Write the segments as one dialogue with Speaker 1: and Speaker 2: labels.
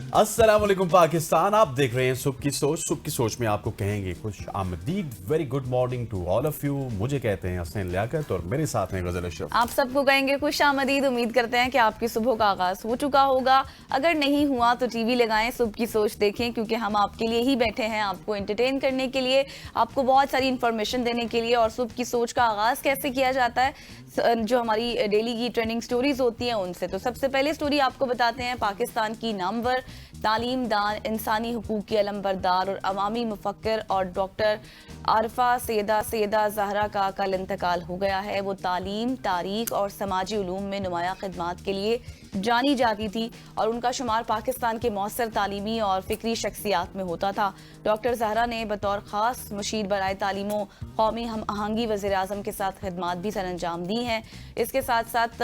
Speaker 1: अस्सलाम वालेकुम पाकिस्तान, आप देख रहे हैं सुबह की सोच। सुबह की सोच में आपको कहेंगे खुश आमदीद। Very good morning to all of you. मुझे कहते हैं हसनैन लियाकत और मेरे साथ हैं गजल अशरफ।
Speaker 2: आप सबको कहेंगे खुश आमदीद। उम्मीद करते हैं कि आपकी सुबह का आगाज हो चुका होगा। अगर नहीं हुआ तो टीवी लगाएं, सुबह की सोच देखें, क्योंकि हम आपके लिए ही बैठे हैं, आपको एंटरटेन करने के लिए, आपको बहुत सारी इंफॉर्मेशन देने के लिए। और सुबह की सोच का आगाज कैसे किया जाता है, जो हमारी डेली की ट्रेंडिंग स्टोरीज होती हैं उनसे। तो सबसे पहले स्टोरी आपको बताते हैं पाकिस्तान की नामवर तालीम दान, इंसानी हुकूक की अलमबरदार और अवामी मुफक्किर और डॉक्टर आरफा सैयदा ज़हरा का कल इंतकाल हो गया है। वो तालीम, तारीख और समाजी उलूम में नुमाया खिदमात के लिए जानी जाती थी और उनका शुमार पाकिस्तान के मौसर तालीमी और फिक्री शख्सियात में होता था। डॉक्टर ज़हरा ने बतौर ख़ास मुशीर बराए तालीमो कौमी हम आहंगी वज़ीर आज़म के साथ खिदमात भी सर अंजाम दी हैं। इसके साथ साथ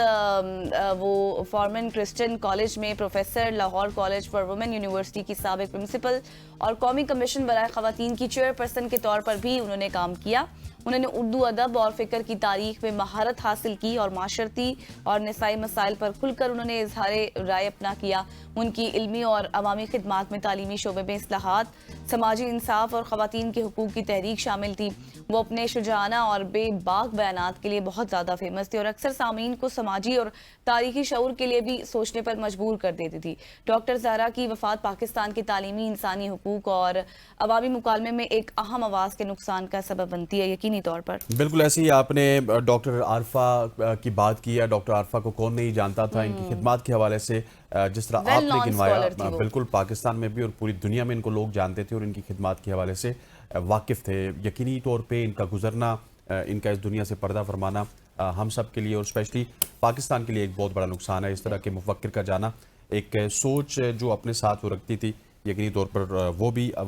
Speaker 2: वो फॉर्मन क्रिश्चियन कॉलेज में professor, Lahore college for women university की साबिक प्रिंसिपल और कौमी कमीशन बराए ख़वातीन की चेयरपर्सन के तौर पर भी उन्होंने काम किया। उन्होंने उर्दू अदब और फ़िक्र की तारीख में महारत हासिल की और माशरती और निसाई मसाइल पर खुलकर उन्होंने इजहार राय अपना किया। उनकी इल्मी और अवामी खिदमात में तालीमी शोबे में इस्लाहात, समाजी इंसाफ और ख़वातीन के हुकूक की तहरीक शामिल थी। वो अपने शुजाना और बेबाक बयानात के लिए बहुत ज़्यादा फेमस थी और अक्सर सामीन को समाजी और तारीखी शऊर के लिए भी सोचने पर मजबूर कर देती थी। डॉक्टर ज़हरा की वफ़ात पाकिस्तान के तालीमी, इंसानी हुकूक और अवामी मुकालमे में एक अहम आवाज़ के नुकसान का सबब बनती है, यकीनी तौर पर।
Speaker 1: बिल्कुल ऐसे ही आपने डॉक्टर आरफा की बात की है। डॉक्टर आरफा को कौन नहीं जानता था, इनकी खिदमात के हवाले से जिस तरह
Speaker 2: वेल
Speaker 1: आपने
Speaker 2: नॉन
Speaker 1: गिनवाया,
Speaker 2: स्कॉलर थी वो।
Speaker 1: बिल्कुल पाकिस्तान में भी और पूरी दुनिया में इनको लोग जानते थे और इनकी खिदमात के हवाले से वाकिफ़ थे। यकीनी तौर पे इनका गुजरना, इनका इस दुनिया से पर्दा फरमाना हम सब के लिए और स्पेशली पाकिस्तान के लिए एक बहुत बड़ा नुकसान है। इस तरह के मुफक्किर का जाना, एक सोच जो अपने साथ वो रखती थी, यकीनी तौर पर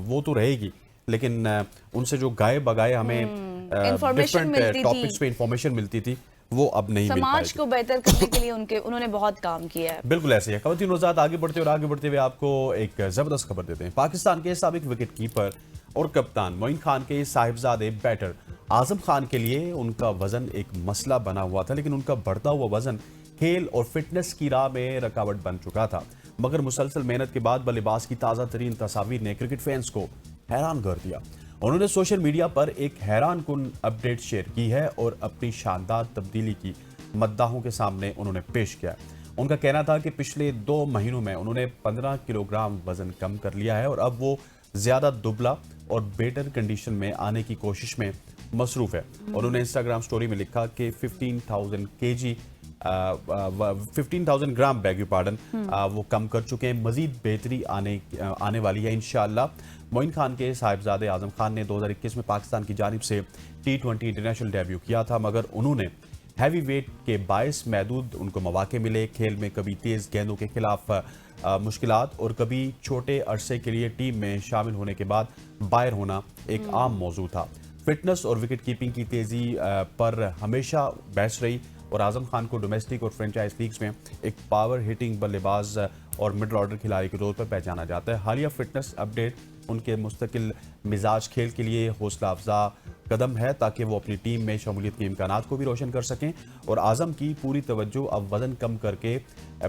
Speaker 1: वो तो रहेगी, लेकिन उनसे जो गाए बगाए हमें
Speaker 2: इंफॉर्मेशन
Speaker 1: डिफरेंट
Speaker 2: मिलती
Speaker 1: टॉपिक्स
Speaker 2: थी,
Speaker 1: पे इंफॉर्मेशन मिलती थी, वो अब नहीं मिल
Speaker 2: समाज
Speaker 1: पाएगी।
Speaker 2: को बेहतर करने के लिए उन्होंने बहुत काम किया है।
Speaker 1: बिल्कुल ऐसे है। खवातीन नौज़ाद आगे बढ़ते हुए आपको एक जबरदस्त खबर देते हैं। पाकिस्तान के साबिक विकेट कीपर और कप्तान मोइन खान के साहिबजादे बैटर आजम खान के लिए उनका वजन एक मसला बना हुआ था, लेकिन उनका बढ़ता हुआ वजन खेल और फिटनेस की राह में रुकावट बन चुका था। मगर मुसलसल मेहनत के बाद बल्लेबाज की ताज़ा तरीन तस्वीर ने क्रिकेट फैंस को हैरान कर दिया। उन्होंने सोशल मीडिया पर एक हैरान कुन अपडेट शेयर की है और अपनी शानदार तब्दीली की मद्दाहों के सामने उन्होंने पेश किया। उनका कहना था कि पिछले 2 महीनों में उन्होंने 15 किलोग्राम वजन कम कर लिया है और अब वो ज़्यादा दुबला और बेटर कंडीशन में आने की कोशिश में मसरूफ़ है। उन्होंने इंस्टाग्राम स्टोरी में लिखा कि 15,000 ग्राम बैग पार्डन वो कम कर चुके हैं। मजीद बेहतरी आने वाली है इंशाअल्लाह। मोइन खान के साहिबजादे आजम खान ने 2021 में पाकिस्तान की जानिब से T20 इंटरनेशनल डेब्यू किया था, मगर उन्होंने हैवी वेट के बायस महदूद उनको मौके मिले। खेल में कभी तेज़ गेंदों के खिलाफ मुश्किलात और कभी छोटे अरसे के लिए टीम में शामिल होने के बाद बाहर होना एक आम मौजू था। फिटनेस और विकेट कीपिंग की तेज़ी पर हमेशा बहस रही और आजम खान को डोमेस्टिक और फ्रेंचाइज लीग्स में एक पावर हिटिंग बल्लेबाज और मिडल ऑर्डर खिलाड़ी के तौर पर पहचाना जाता है। हालिया फिटनेस अपडेट उनके मुस्तकिल मिजाज खेल के लिए हौसला अफजा कदम है, ताकि वो अपनी टीम में शमूलियत के इम्कानात को भी रोशन कर सकें। और आजम की पूरी तवज्जो अब वजन कम करके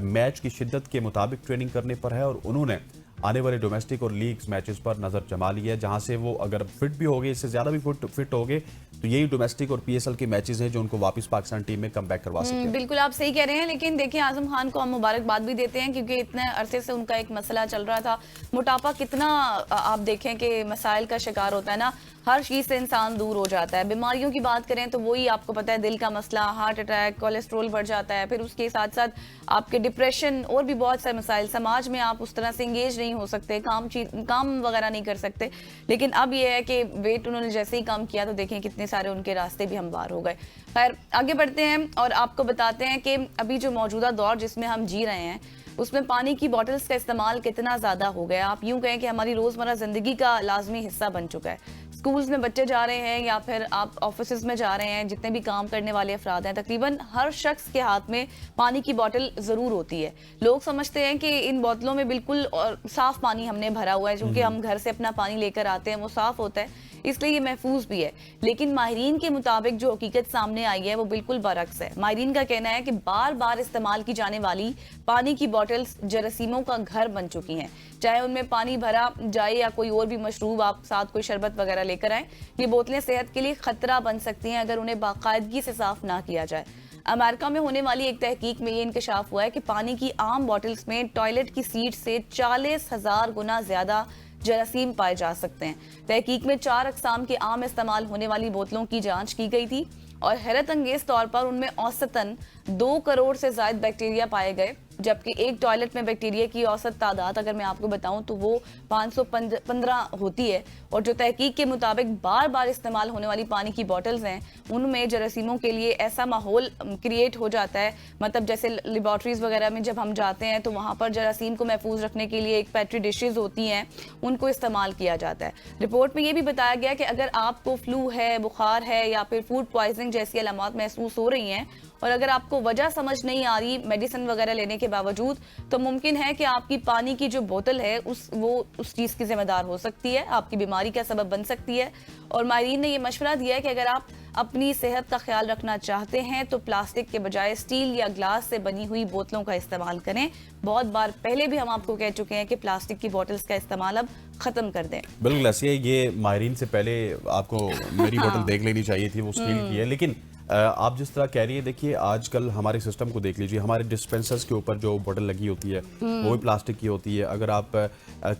Speaker 1: मैच की शिद्दत के मुताबिक ट्रेनिंग करने पर है और उन्होंने आने वाले डोमेस्टिक और लीग्स मैचेस पर नजर जमा ली है, जहां से वो अगर फिट भी हो गए, इससे ज्यादा भी फिट हो गए, तो यही डोमेस्टिक और PSL के मैचेस हैं जो उनको वापस पाकिस्तान टीम में कम बैक करवा सकते हैं।
Speaker 2: बिल्कुल आप सही कह रहे हैं, लेकिन देखिए आजम खान को हम मुबारकबाद भी देते हैं, क्योंकि इतने अरसे से उनका एक मसला चल रहा था। मोटापा कितना आप देखें कि मसाइल का शिकार होता है ना, हर चीज़ से इंसान दूर हो जाता है। बीमारियों की बात करें तो वही आपको पता है, दिल का मसला, हार्ट अटैक, कोलेस्ट्रोल बढ़ जाता है, फिर उसके साथ साथ आपके डिप्रेशन और भी बहुत सारे मसाइल। समाज में आप उस तरह से इंगेज नहीं हो सकते, काम वगैरह नहीं कर सकते। लेकिन अब यह है कि वेट उन्होंने जैसे ही कम किया तो देखें कितने सारे उनके रास्ते भी हमवार हो गए। खैर आगे बढ़ते हैं और आपको बताते हैं कि अभी जो मौजूदा दौर जिसमें हम जी रहे हैं उसमें पानी की बॉटल्स का इस्तेमाल कितना ज़्यादा हो गया। आप यूँ कहें कि हमारी रोज़मर्रा ज़िंदगी का लाजमी हिस्सा बन चुका है। स्कूल्स में बच्चे जा रहे हैं या फिर आप ऑफिस में जा रहे हैं, जितने भी काम करने वाले अफराद हैं, तकरीबन हर शख्स के हाथ में पानी की बोतल ज़रूर होती है। लोग समझते हैं कि इन बोतलों में बिल्कुल और साफ़ पानी हमने भरा हुआ है, क्योंकि हम घर से अपना पानी लेकर आते हैं, वो साफ़ होता है। इसलिए ये महफूज भी है। लेकिन माहिरीन के मुताबिक जो हकीकत सामने आई है वो बिल्कुल बरक्स है। माहिरीन का कहना है कि बार बार इस्तेमाल की जाने वाली पानी की बॉटल्स जरासीमों का घर बन चुकी हैं। चाहे उनमें पानी भरा जाए या कोई और भी मशरूब, आप साथ कोई शरबत वगैरह लेकर आए, ये बोतलें सेहत के लिए खतरा बन सकती हैं अगर उन्हें बाकायदगी से साफ ना किया जाए। अमेरिका में होने वाली एक तहकीक में ये इंकशाफ हुआ है कि पानी की आम बॉटल्स में टॉयलेट की सीट से 40,000 गुना ज्यादा जरासीम पाए जा सकते हैं। तहकीक में 4 अक़साम के आम इस्तेमाल होने वाली बोतलों की जांच की गई थी और हैरत अंगेज तौर पर उनमें औसतन 2 करोड़ से ज्यादा बैक्टीरिया पाए गए, जबकि एक टॉयलेट में बैक्टीरिया की औसत तादाद अगर मैं आपको बताऊं तो वो 515 होती है। और जो तहकीक के मुताबिक बार बार इस्तेमाल होने वाली पानी की बॉटल्स हैं उनमें जरासीमों के लिए ऐसा माहौल क्रिएट हो जाता है, मतलब जैसे लेबॉर्ट्रीज वगैरह में जब हम जाते हैं तो वहाँ पर जरासीम को महफूज रखने के लिए एक पेट्री डिशेज होती हैं, उनको इस्तेमाल किया जाता है। रिपोर्ट में ये भी बताया गया कि अगर आपको फ्लू है, बुखार है या फिर फूड पॉइजनिंग जैसी अलामत महसूस हो रही हैं और अगर आपको वजह समझ नहीं आ रही मेडिसिन वगैरह लेने के बावजूद, तो मुमकिन है कि आपकी पानी की जो बोतल है उस चीज की जिम्मेदार हो सकती है, आपकी बीमारी का सबब बन सकती है। और माहिरीन ने यह मशवरा दिया है कि अगर आप अपनी सेहत का ख्याल रखना चाहते हैं तो प्लास्टिक के बजाय स्टील या ग्लास से बनी हुई बोतलों का इस्तेमाल करें। बहुत बार पहले भी हम आपको कह चुके हैं कि प्लास्टिक की बोतल्स का इस्तेमाल अब खत्म कर दें।
Speaker 1: बिल्कुल ऐसे ही, ये माहिरीन से पहले आपको मेरी बोतल देख लेनी चाहिए थी, वो स्टील की है। लेकिन आप जिस तरह कह रही है, देखिए आजकल हमारे सिस्टम को देख लीजिए, हमारे डिस्पेंसर्स के ऊपर जो बोतल लगी होती है वो भी प्लास्टिक की होती है। अगर आप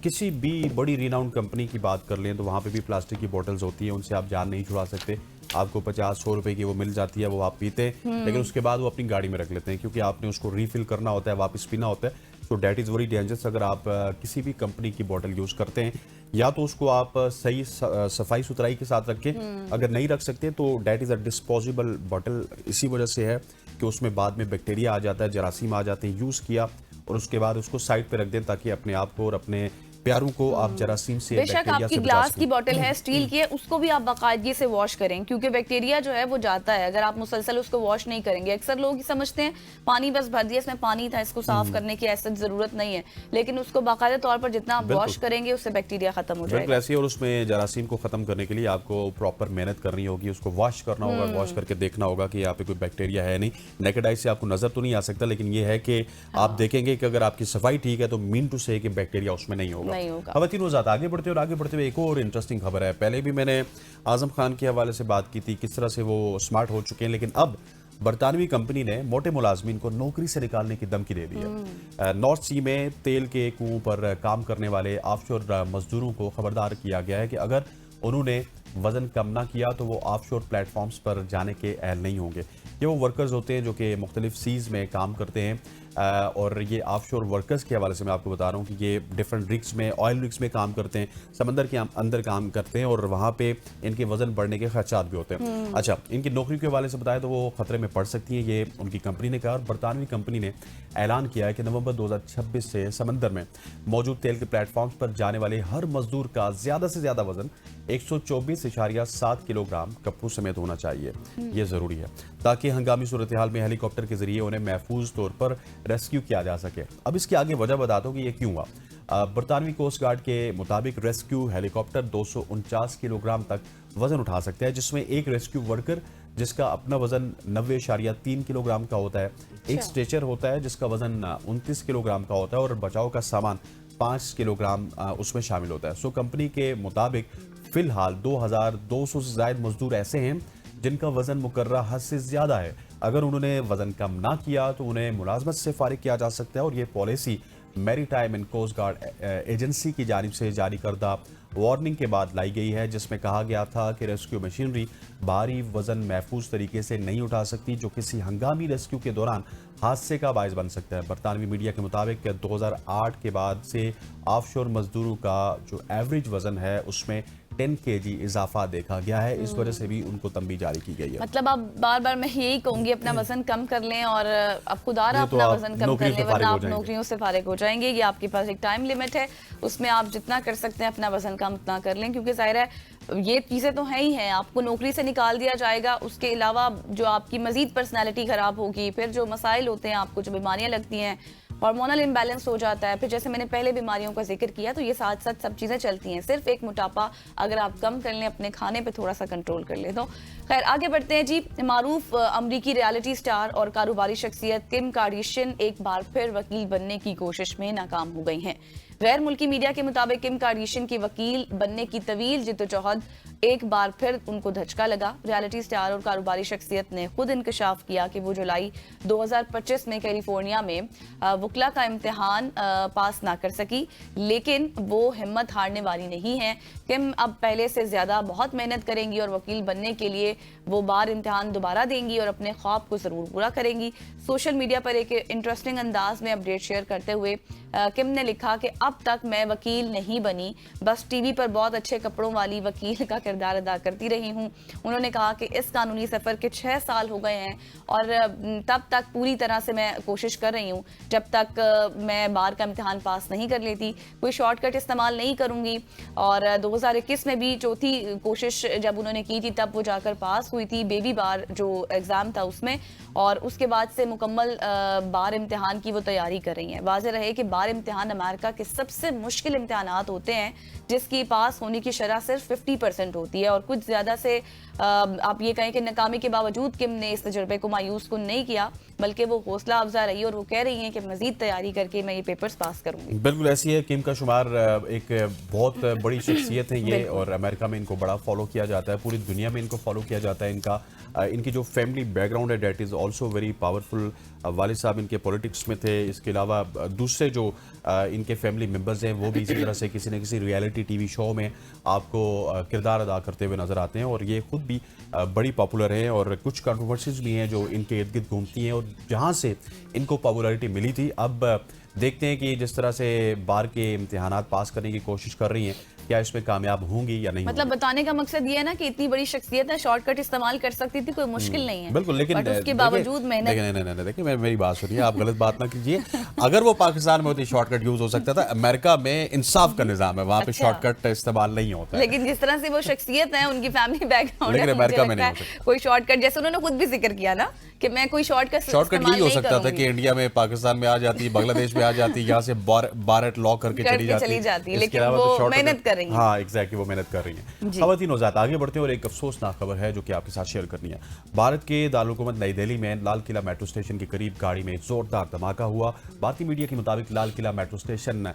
Speaker 1: किसी भी बड़ी रिनाउंड कंपनी की बात कर लें तो वहाँ पे भी प्लास्टिक की बोतल्स होती हैं, उनसे आप जान नहीं छुड़ा सकते। आपको 50-100 रुपए की वो मिल जाती है, वो आप पीते हैं, लेकिन उसके बाद वो अपनी गाड़ी में रख लेते हैं क्योंकि आपने उसको रीफिल करना होता है, वापस पीना होता है। तो डैट इज़ वेरी डेंजरस। अगर आप किसी भी कंपनी की बोतल यूज़ करते हैं या तो उसको आप सही सफाई सुथराई के साथ रखें, अगर नहीं रख सकते तो डैट इज़ अ डिस्पोजेबल बोतल। इसी वजह से है कि उसमें बाद में बैक्टीरिया आ जाता है, जरासीम आ जाते हैं। यूज़ किया और उसके बाद उसको साइड पे रख दें ताकि अपने आप को और अपने प्यारों को आप जरासीम से,
Speaker 2: बेशक आपकी ग्लास की बोतल है, स्टील की है, उसको भी आप बाकायदगी से वॉश करें क्योंकि बैक्टीरिया जो है वो जाता है अगर आप मुसलसल उसको वॉश नहीं करेंगे। अक्सर लोग ही समझते हैं पानी बस भर दिया, इसमें पानी था, इसको साफ करने की ऐसी जरूरत नहीं है, लेकिन उसको बाकायदा तौर पर जितना आप वॉश करेंगे उससे बैक्टीरिया खत्म हो जाएगा।
Speaker 1: ऐसे और उसमें जरासीम को खत्म करने के लिए आपको प्रॉपर मेहनत करनी होगी, उसको वॉश करना होगा, वॉश करके देखना होगा कि यहाँ पे कोई बैक्टीरिया है नहीं। नेकेड आई से आपको नजर तो नहीं आ सकता, लेकिन ये है कि आप देखेंगे कि अगर आपकी सफाई ठीक है तो मीन टू से कि बैक्टीरिया उसमें नहीं होगा। खवातीन ज़्यादा आगे बढ़ते हुए एक और इंटरेस्टिंग खबर है। पहले भी मैंने आजम खान के हवाले से बात की थी, किस तरह से वो स्मार्ट हो चुके हैं, लेकिन अब बरतानवी कंपनी ने मोटे मुलाजमीन को नौकरी से निकालने की धमकी दे दी है। नॉर्थ सी में तेल के कुओं पर काम करने वाले ऑफशोर मजदूरों को खबरदार किया गया है कि अगर उन्होंने वजन कम ना किया तो वो ऑफशोर प्लेटफॉर्म्स पर जाने के अहल नहीं होंगे। ये वो वर्कर्स होते हैं जो कि मुख्तलिफ सीज में काम करते हैं और ये ऑफशोर वर्कर्स के हवाले से मैं आपको बता रहा हूँ कि ये डिफरेंट रिग्स में, ऑयल रिग्स में काम करते हैं, समंदर के अंदर काम करते हैं और वहाँ पे इनके वजन बढ़ने के खर्चात भी होते हैं। अच्छा, इनकी नौकरी के हवाले से बताया तो वो खतरे में पड़ सकती हैं, ये उनकी कंपनी ने कहा। और बरतानवी कंपनी ने ऐलान किया है कि नवंबर 2026 से समंदर में मौजूद तेल के प्लेटफॉर्म्स पर जाने वाले हर मजदूर का ज्यादा से ज्यादा वजन 124.7 किलोग्राम कपड़ों समेत होना चाहिए। ये जरूरी है ताकि हंगामी सूरत हाल में हेलीकॉप्टर के जरिए उन्हें महफूज तौर पर रेस्क्यू किया जा सके। अब इसके आगे वजह बताता हूँ कि ये क्यों हुआ। बरतानवी कोस्ट गार्ड के मुताबिक रेस्क्यू हेलीकॉप्टर 249 किलोग्राम तक वजन उठा सकते हैं, जिसमें एक रेस्क्यू वर्कर जिसका अपना वजन 90.3 किलोग्राम का होता है, एक स्ट्रेचर होता है जिसका वजन 29 किलोग्राम का होता है और बचाव का सामान 5 किलोग्राम उसमें शामिल होता है। सो कंपनी के मुताबिक फिलहाल 2200 से ज्यादा मजदूर ऐसे हैं जिनका वजन मुकर्रर हद से ज्यादा है। अगर उन्होंने वजन कम ना किया तो उन्हें मुलाजमत से फारिग किया जा सकता है और ये policy maritime and coast guard agency की जानिब से जारी करदा वार्निंग के बाद लाई गई है, जिसमें कहा गया था कि रेस्क्यू मशीनरी भारी वजन महफूज तरीके से नहीं उठा सकती जो किसी हंगामी रेस्क्यू के दौरान हादसे का बायस बन सकता है। बरतानवी मीडिया के मुताबिक 2008 के बाद से ऑफशोर मजदूरों का जो एवरेज वजन है उसमें 10 kg इजाफा देखा गया है। इस वजह से भी उनको तंबी जारी की गई है।
Speaker 2: मतलब आप बार बार मैं यही कहूंगी अपना वजन कम कर लें और आप खुदारा अपना वजन कम कर लें, वरना आप नौकरियों से फारिग हो जाएंगे। ये आपके पास एक टाइम लिमिट है, उसमें आप जितना कर सकते हैं अपना वजन कम उतना कर लें, क्योंकि जाहिर है ये चीज़ें तो हैं ही हैं। आपको नौकरी से निकाल दिया जाएगा, उसके अलावा जो आपकी मजीद पर्सनैलिटी खराब होगी, फिर जो मसाइल होते हैं, आपको जो बीमारियां लगती हैं हार्मोनल इम्बैलेंस हो जाता है, फिर जैसे मैंने पहले बीमारियों का जिक्र किया, तो ये साथ साथ सब चीज़ें चलती हैं। सिर्फ एक मोटापा अगर आप कम कर लें, अपने खाने पे थोड़ा सा कंट्रोल कर लें तो। खैर आगे बढ़ते हैं जी। मारूफ अमरीकी रियलिटी स्टार और कारोबारी शख्सियत किम कार्दाशियन एक बार फिर वकील बनने की कोशिश में नाकाम हो गई हैं। गैर मुल्की मीडिया के मुताबिक किम कार्दाशियन की वकील बनने की तवील जिद्दोजहद एक बार फिर उनको धचका लगा। रियलिटी स्टार और कारोबारी शख्सियत ने खुद इंकशाफ किया कि वो जुलाई 2025 में कैलिफोर्निया में वकला का इम्तिहान पास ना कर सकी, लेकिन वो हिम्मत हारने वाली नहीं है। किम अब पहले से ज्यादा बहुत मेहनत करेंगी और वकील बनने के लिए वो बार इम्तिहान दोबारा देंगी और अपने ख्वाब को जरूर पूरा करेंगी। सोशल मीडिया पर एक इंटरेस्टिंग अंदाज में अपडेट शेयर करते हुए किम ने लिखा कि अब तक मैं वकील नहीं बनी, बस टीवी पर बहुत अच्छे कपड़ों वाली वकील का किरदार अदा करती रही हूँ। उन्होंने कहा कि इस कानूनी सफर के 6 साल हो गए हैं और तब तक पूरी तरह से मैं कोशिश कर रही हूँ। जब तक मैं बार का इम्तिहान पास नहीं कर लेती, कोई शॉर्टकट इस्तेमाल नहीं करूंगी। और 2021 में भी चौथी कोशिश जब उन्होंने की थी तब वो जाकर पास हुई थी, बेबी बार जो एग्जाम था उसमें, और उसके बाद से मुकम्मल बार इम्तिहान की वो तैयारी कर रही हैं। वाज़ेह रहे कि बार इम्तिहान अमेरिका के सबसे मुश्किल इम्तिहानात होते हैं, जिसकी पास होने की शरह सिर्फ 50% होती है। और कुछ ज़्यादा से आप ये कहें कि नाकामी के बावजूद किम ने इस तजुर्बे को मायूस कुन नहीं किया, बल्कि वो हौसला अफजा रही और वो कह रही हैं कि मजीद तैयारी करके मैं ये पेपर्स पास करूंगी।
Speaker 1: बिल्कुल ऐसी है। किम का शुमार एक बहुत बड़ी शख्सियत है ये, और अमेरिका में इनको बड़ा फॉलो किया जाता है, पूरी दुनिया में इनको फॉलो किया जाता है। इनकी जो फैमिली बैकग्राउंड है that is also very powerful. वालिद साहब इनके पॉलिटिक्स में थे, इसके अलावा दूसरे जो इनके फैमिली मेम्बर्स हैं वो भी इसी तरह से किसी न किसी रियलिटी टीवी शो में आपको किरदार अदा करते हुए नजर आते हैं, और ये खुद भी बड़ी पॉपुलर हैं। और कुछ कंट्रोवर्सीज भी हैं जो इनके इर्द गिर्द घूमती हैं, और जहाँ से इनको पॉपुलैरिटी मिली थी, अब देखते हैं कि जिस तरह से बार के इम्तिहानात पास करने की कोशिश कर रही हैं, क्या इसमें कामयाब होंगी या नहीं।
Speaker 2: मतलब बताने का मकसद ये है ना कि इतनी बड़ी शख्सियत है, शॉर्टकट इस्तेमाल कर सकती थी, कोई मुश्किल नहीं है।
Speaker 1: बिल्कुल, लेकिन
Speaker 2: उसके बावजूद मेहनत।
Speaker 1: नहीं, देखिए मेरी बात सुनिए, आप गलत बात ना कीजिए। अगर वो पाकिस्तान में होती शॉर्टकट यूज हो सकता था। अमेरिका में इंसाफ का निजाम है, वहाँ पे शॉर्टकट इस्तेमाल नहीं होता है।
Speaker 2: लेकिन जिस तरह से वो शख्सियत है, उनकी फैमिली बैकग्राउंड,
Speaker 1: लेकिन अमेरिका में नहीं हो सकता
Speaker 2: कोई शॉर्टकट, जैसे उन्होंने खुद भी जिक्र किया ना कि मैं कोई शॉर्टकट
Speaker 1: यही हो सकता था कि इंडिया में, पाकिस्तान में आ जाती, बांग्लादेश में आ जाती, यहाँ से बार लॉ करके चली जाती,
Speaker 2: लेकिन वो मेहनत कर रही है।
Speaker 1: हाँ एग्जैक्टली, वो मेहनत कर रही है। खवातीन औज़ात, आगे बढ़ते हैं और एक अफसोसनाक खबर है जो कि आपके साथ शेयर करनी है। भारत के दारुल हुकूमत नई दिल्ली में लाल किला मेट्रो स्टेशन के करीब गाड़ी में जोरदार धमाका हुआ। भारतीय मीडिया के मुताबिक Lal Qila metro station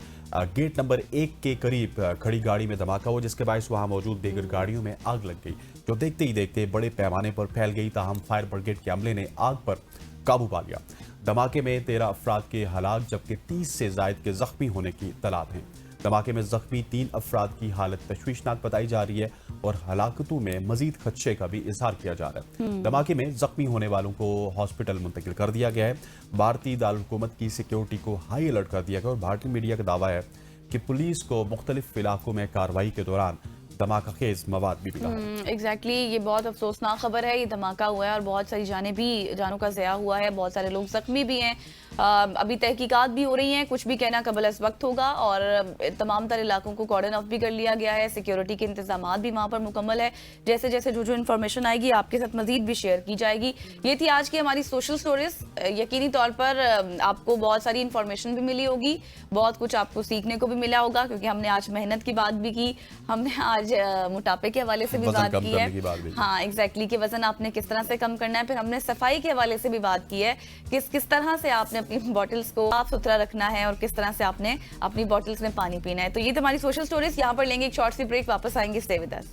Speaker 1: gate number 1 के करीब खड़ी गाड़ी में धमाका हुआ, जिसके बायस वहां मौजूद दीगर गाड़ियों में आग लग गई, जो देखते ही देखते बड़े पैमाने पर फैल गई। ताहम फायर ब्रिगेड के अमले ने आग पर काबू पा लिया। धमाके में 13 अफराद के हलाक जबकि 30 से जायद के जख्मी होने की इत्तलात हैं। धमाके में जख्मी 3 अफराद की हालत तशवीशनाक बताई जा रही है और हलाकतों में मजीद खदशे का भी इजहार किया जा रहा है। धमाके में जख्मी होने वालों को हॉस्पिटल मुंतकिल कर दिया गया है। भारतीय दारुल हुकूमत की सिक्योरिटी को हाई अलर्ट कर दिया गया और भारतीय मीडिया का दावा है कि पुलिस को मुख्तलिफ इलाकों में कार्रवाई के दौरान धमाका खेज मवाद भी मिला है।
Speaker 2: एग्जैक्टली, ये बहुत अफसोसनाक खबर है। ये धमाका हुआ है और बहुत सारी जानों का ज़या हुआ है, बहुत सारे लोग जख्मी भी हैं। अभी तहकीकात भी हो रही हैं, कुछ भी कहना कबल अज़ वक्त होगा। और तमाम तर इलाकों को कॉर्डन ऑफ भी कर लिया गया है, सिक्योरिटी के इंतजाम भी वहाँ पर मुकम्मल है। जैसे जैसे जो इन्फॉर्मेशन आएगी आपके साथ मजीद भी शेयर की जाएगी। ये थी आज की हमारी सोशल स्टोरीज। यकीनी तौर पर आपको बहुत सारी इन्फॉर्मेशन भी मिली होगी, बहुत कुछ आपको सीखने को भी मिला होगा, क्योंकि हमने आज मेहनत की बात भी की, हमने आज मोटापे के हवाले से भी बात की है। हाँ एग्जैक्टली, कि वजन आपने किस तरह से कम करना है। फिर हमने सफाई के हवाले से भी बात की है, किस तरह से आपने अपनी बॉटल्स को साफ सुथरा रखना है और किस तरह से आपने अपनी बॉटल्स में पानी पीना है। तो ये तो हमारी सोशल स्टोरीज। यहाँ पर लेंगे एक शॉर्ट सी ब्रेक, वापस आएंगे, स्टे विद अस।